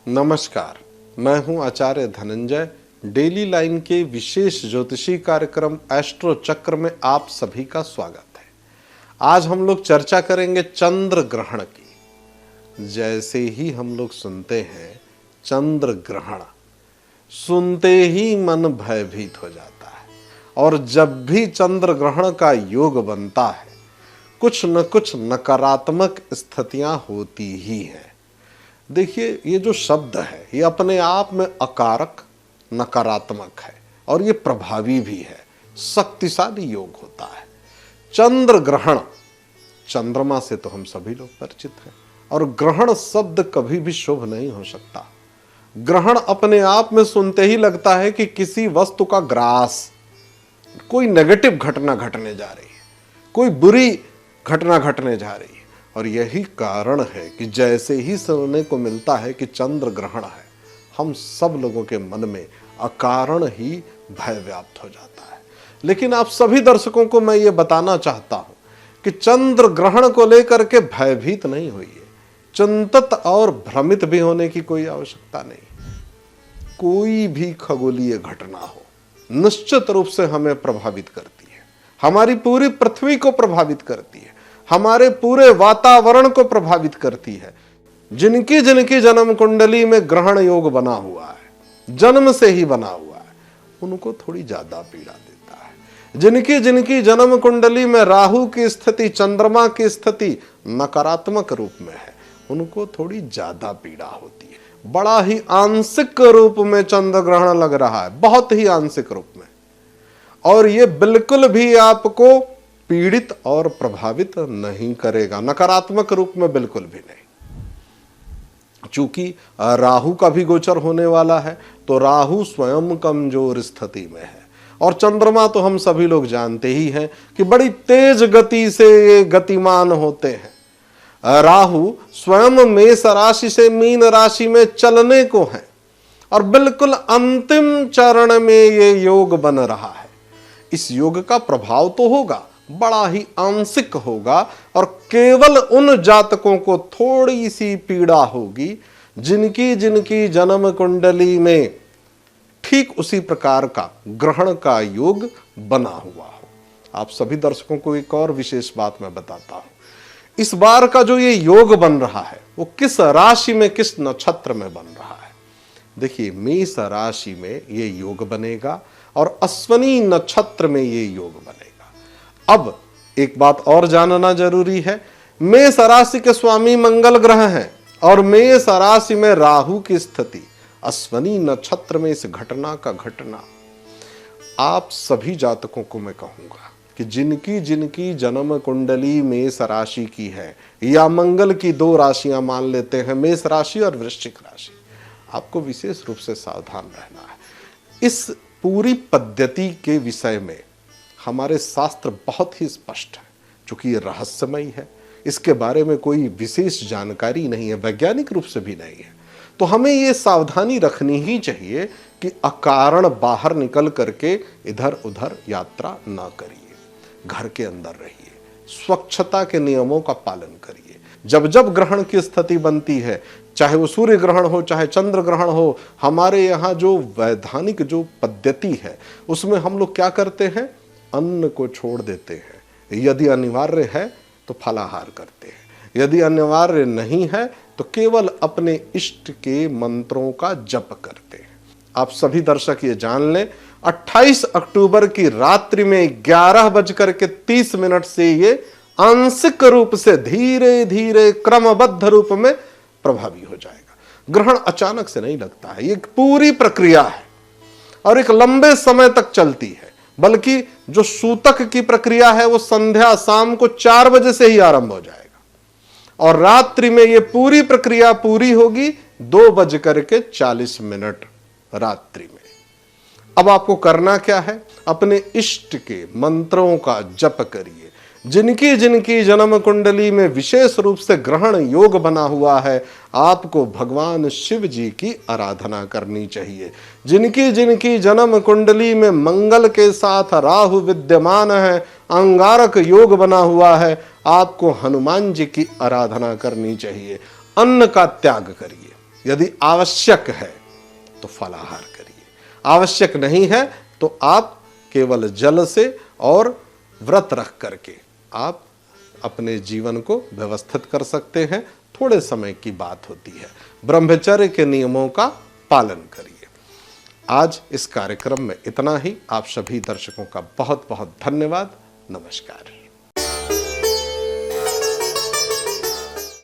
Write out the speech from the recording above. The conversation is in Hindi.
नमस्कार, मैं हूं आचार्य धनंजय। डेली लाइन के विशेष ज्योतिषी कार्यक्रम एस्ट्रो चक्र में आप सभी का स्वागत है। आज हम लोग चर्चा करेंगे चंद्र ग्रहण की। जैसे ही हम लोग सुनते हैं चंद्र ग्रहण, सुनते ही मन भयभीत हो जाता है। और जब भी चंद्र ग्रहण का योग बनता है, कुछ न कुछ नकारात्मक स्थितियां होती ही हैं। देखिए, ये जो शब्द है ये अपने आप में अकारक, नकारात्मक है और ये प्रभावी भी है, शक्तिशाली योग होता है। चंद्र ग्रहण, चंद्रमा से तो हम सभी लोग परिचित हैं और ग्रहण शब्द कभी भी शुभ नहीं हो सकता। ग्रहण अपने आप में सुनते ही लगता है कि किसी वस्तु का ग्रास, कोई नेगेटिव घटना घटने जा रही है, कोई बुरी घटना घटने जा रही है। और यही कारण है कि जैसे ही सुनने को मिलता है कि चंद्र ग्रहण है, हम सब लोगों के मन में अकारण ही भय व्याप्त हो जाता है। लेकिन आप सभी दर्शकों को मैं ये बताना चाहता हूं कि चंद्र ग्रहण को लेकर के भयभीत नहीं होइए, चिंतित और भ्रमित भी होने की कोई आवश्यकता नहीं। कोई भी खगोलीय घटना हो, निश्चित रूप से हमें प्रभावित करती है, हमारी पूरी पृथ्वी को प्रभावित करती है, हमारे पूरे वातावरण को प्रभावित करती है। जिनकी जिनकी जन्म कुंडली में ग्रहण योग बना हुआ है, जन्म से ही बना हुआ है, उनको थोड़ी ज्यादा पीड़ा देता है। जिनकी जिनकी जन्म कुंडली में राहु की स्थिति, चंद्रमा की स्थिति नकारात्मक रूप में है, उनको थोड़ी ज्यादा पीड़ा होती है। बड़ा ही आंशिक रूप में चंद्र ग्रहण लग रहा है, बहुत ही आंशिक रूप में, और ये बिल्कुल भी आपको पीड़ित और प्रभावित नहीं करेगा, नकारात्मक रूप में बिल्कुल भी नहीं। चूंकि राहु का भी गोचर होने वाला है, तो राहु स्वयं कमजोर स्थिति में है। और चंद्रमा तो हम सभी लोग जानते ही हैं कि बड़ी तेज गति से ये गतिमान होते हैं। राहु स्वयं मेष राशि से मीन राशि में चलने को है और बिल्कुल अंतिम चरण में ये योग बन रहा है। इस योग का प्रभाव तो होगा, बड़ा ही आंशिक होगा, और केवल उन जातकों को थोड़ी सी पीड़ा होगी जिनकी जिनकी जन्म कुंडली में ठीक उसी प्रकार का ग्रहण का योग बना हुआ हो। आप सभी दर्शकों को एक और विशेष बात मैं बताता हूं। इस बार का जो ये योग बन रहा है वो किस राशि में, किस नक्षत्र में बन रहा है। देखिए, मेष राशि में ये योग बनेगा और अश्विनी नक्षत्र में ये योग बनेगा। अब एक बात और जानना जरूरी है, मेष राशि के स्वामी मंगल ग्रह हैं और मेष राशि में राहु की स्थिति, अश्विनी नक्षत्र में इस घटना का घटना, आप सभी जातकों को मैं कहूंगा कि जिनकी जिनकी जन्म कुंडली मेष राशि की है, या मंगल की दो राशियां मान लेते हैं, मेष राशि और वृश्चिक राशि, आपको विशेष रूप से सावधान रहना है। इस पूरी पद्धति के विषय में हमारे शास्त्र बहुत ही स्पष्ट है। चूंकि ये रहस्यमय है, इसके बारे में कोई विशेष जानकारी नहीं है, वैज्ञानिक रूप से भी नहीं है, तो हमें ये सावधानी रखनी ही चाहिए कि अकारण बाहर निकल करके इधर उधर यात्रा ना करिए, घर के अंदर रहिए, स्वच्छता के नियमों का पालन करिए। जब जब ग्रहण की स्थिति बनती है, चाहे वो सूर्य ग्रहण हो, चाहे चंद्र ग्रहण हो, हमारे यहाँ जो वैधानिक जो पद्धति है उसमें हम लोग क्या करते हैं, अन्न को छोड़ देते हैं। यदि अनिवार्य है तो फलाहार करते हैं, यदि अनिवार्य नहीं है तो केवल अपने इष्ट के मंत्रों का जप करते हैं। आप सभी दर्शक ये जान लें, 28 अक्टूबर की रात्रि में 11:30 से ये आंशिक रूप से धीरे धीरे क्रमबद्ध रूप में प्रभावी हो जाएगा। ग्रहण अचानक से नहीं लगता है, ये एक पूरी प्रक्रिया है और एक लंबे समय तक चलती है। बल्कि जो सूतक की प्रक्रिया है वो संध्या शाम को 4 बजे से ही आरंभ हो जाएगा और रात्रि में ये पूरी प्रक्रिया पूरी होगी 2:40 रात्रि में। अब आपको करना क्या है, अपने इष्ट के मंत्रों का जप करिए। जिनकी जिनकी जन्म कुंडली में विशेष रूप से ग्रहण योग बना हुआ है, आपको भगवान शिव जी की आराधना करनी चाहिए। जिनकी जिनकी जन्म कुंडली में मंगल के साथ राहु विद्यमान है, अंगारक योग बना हुआ है, आपको हनुमान जी की आराधना करनी चाहिए। अन्न का त्याग करिए, यदि आवश्यक है तो फलाहार करिए, आवश्यक नहीं है तो आप केवल जल से और व्रत रख करके आप अपने जीवन को व्यवस्थित कर सकते हैं। थोड़े समय की बात होती है, ब्रह्मचर्य के नियमों का पालन करिए। आज इस कार्यक्रम में इतना ही। आप सभी दर्शकों का बहुत बहुत धन्यवाद। नमस्कार।